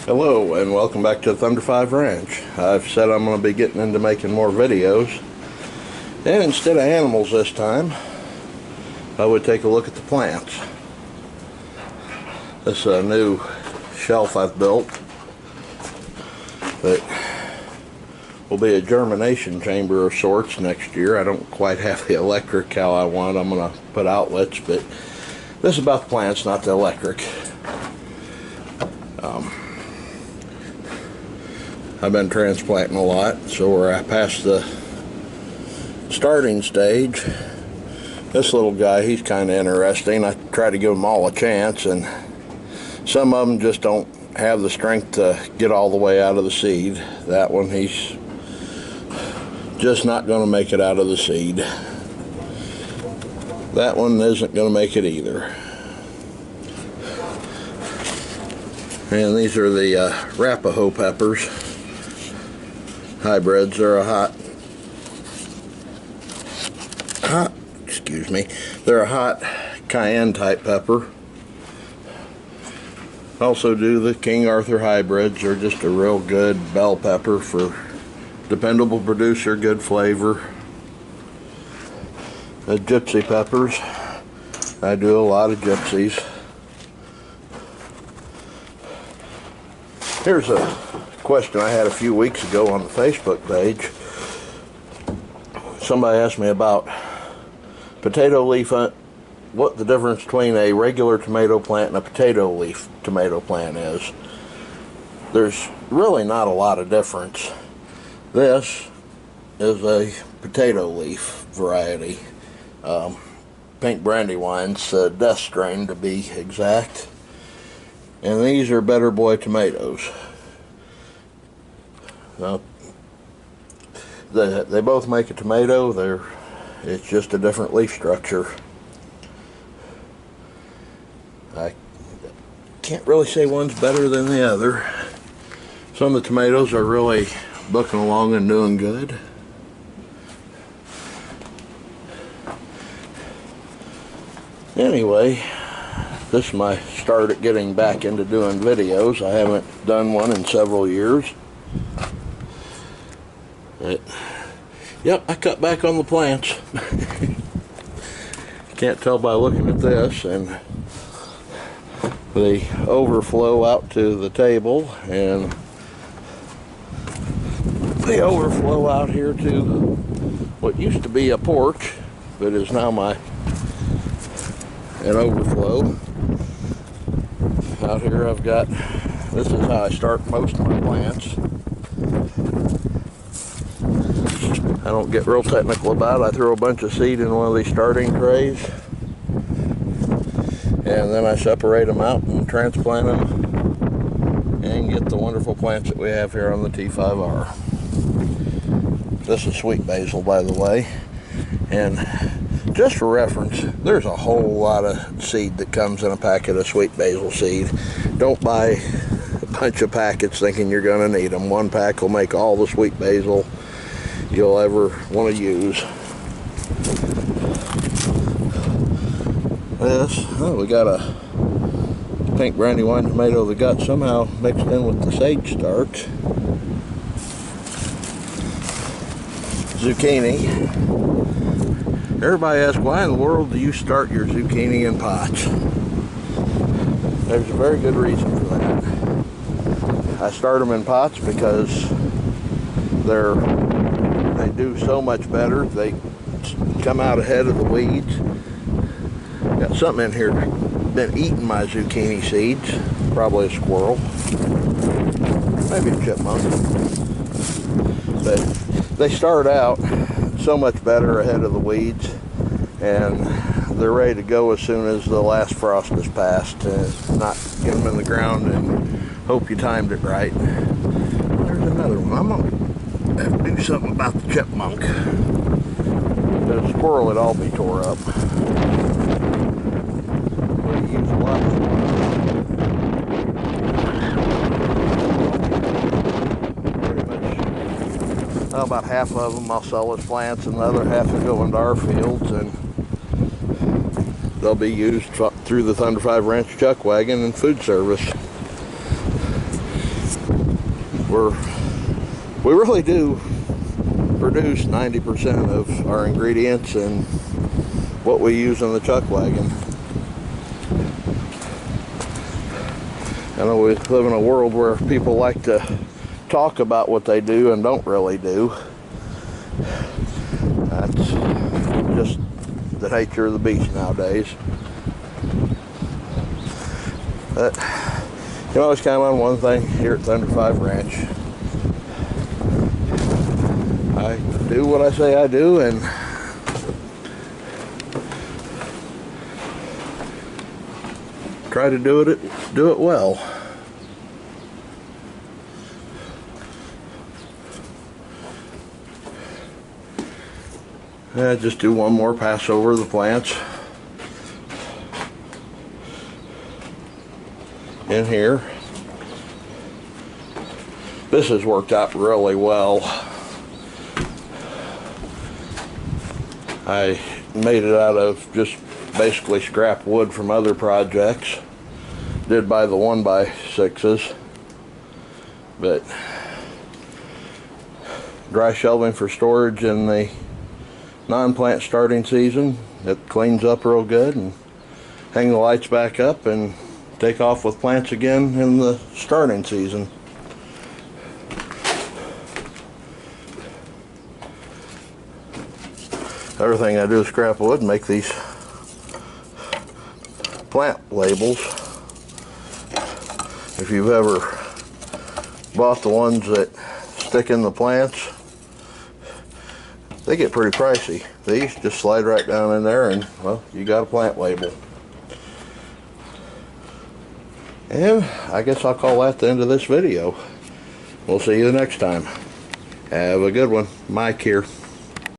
Hello and welcome back to Thunder 5 Ranch. I've said I'm going to be getting into making more videos, and instead of animals this time I would take a look at the plants. This is a new shelf I've built that will be a germination chamber of sorts next year. I don't quite have the electric how I want. I'm going to put outlets, but this is about the plants, not the electric. I've been transplanting a lot, so we're past the starting stage. This little guy, he's kind of interesting. I try to give them all a chance, and some of them just don't have the strength to get all the way out of the seed. That one, he's just not going to make it out of the seed. That one isn't going to make it either. And these are the Arapaho peppers. Hybrids are they're a hot cayenne type pepper. Also do the King Arthur hybrids. They're just a real good bell pepper for dependable producer, good flavor. The gypsy peppers, I do a lot of gypsies. Here's a question I had a few weeks ago on the Facebook page. Somebody asked me about potato leaf, what the difference between a regular tomato plant and a potato leaf tomato plant is. There's really not a lot of difference. This is a potato leaf variety. Pink Brandywine's death strain to be exact. And these are Better Boy tomatoes. They both make a tomato. It's just a different leaf structure. I can't really say one's better than the other. Some of the tomatoes are really bucking along and doing good. Anyway, this is my start at getting back into doing videos. I haven't done one in several years. Yep, I cut back on the plants. Can't tell by looking at this, and the overflow out to the table, and the overflow out here to what used to be a porch, but is now an overflow. Out here I've got, this is how I start most of my plants. I don't get real technical about it. I throw a bunch of seed in one of these starting trays, and then I separate them out and transplant them and get the wonderful plants that we have here on the T5R. This is sweet basil, by the way, and just for reference, there's a whole lot of seed that comes in a packet of sweet basil seed. Don't buy a bunch of packets thinking you're going to need them. One pack will make all the sweet basil you'll ever want to use. We got a pink Brandywine tomato that got somehow mixed in with the sage starch. Zucchini. Everybody asks, why in the world do you start your zucchini in pots? There's a very good reason for that. I start them in pots because they do so much better. They come out ahead of the weeds. Got something in here been eating my zucchini seeds. Probably a squirrel. Maybe a chipmunk. But they start out so much better ahead of the weeds, and they're ready to go as soon as the last frost has passed. Not get them in the ground and hope you timed it right. There's another one. I'm going to have to do something about the chipmunk. The squirrel would all be tore up. We use a lot of pretty much about half of them I'll sell as plants, and the other half will go into our fields, and they'll be used through the Thunder 5 Ranch chuck wagon and food service. we really do produce 90% of our ingredients and what we use in the chuck wagon. I know we live in a world where people like to talk about what they do and don't really do. That's just the nature of the beast nowadays. But you can always count on one thing here at Thunder 5 Ranch. I do what I say I do, and try to do it well. Just do one more pass over the plants in here. This has worked out really well. I made it out of just basically scrap wood from other projects. Did buy the 1x6s, but dry shelving for storage in the non-plant starting season. It cleans up real good, and hang the lights back up and take off with plants again in the starting season. Everything I do is scrap wood and make these plant labels. If you've ever bought the ones that stick in the plants, they get pretty pricey. These just slide right down in there and, well, you got a plant label. And I guess I'll call that the end of this video. We'll see you the next time. Have a good one. Mike here.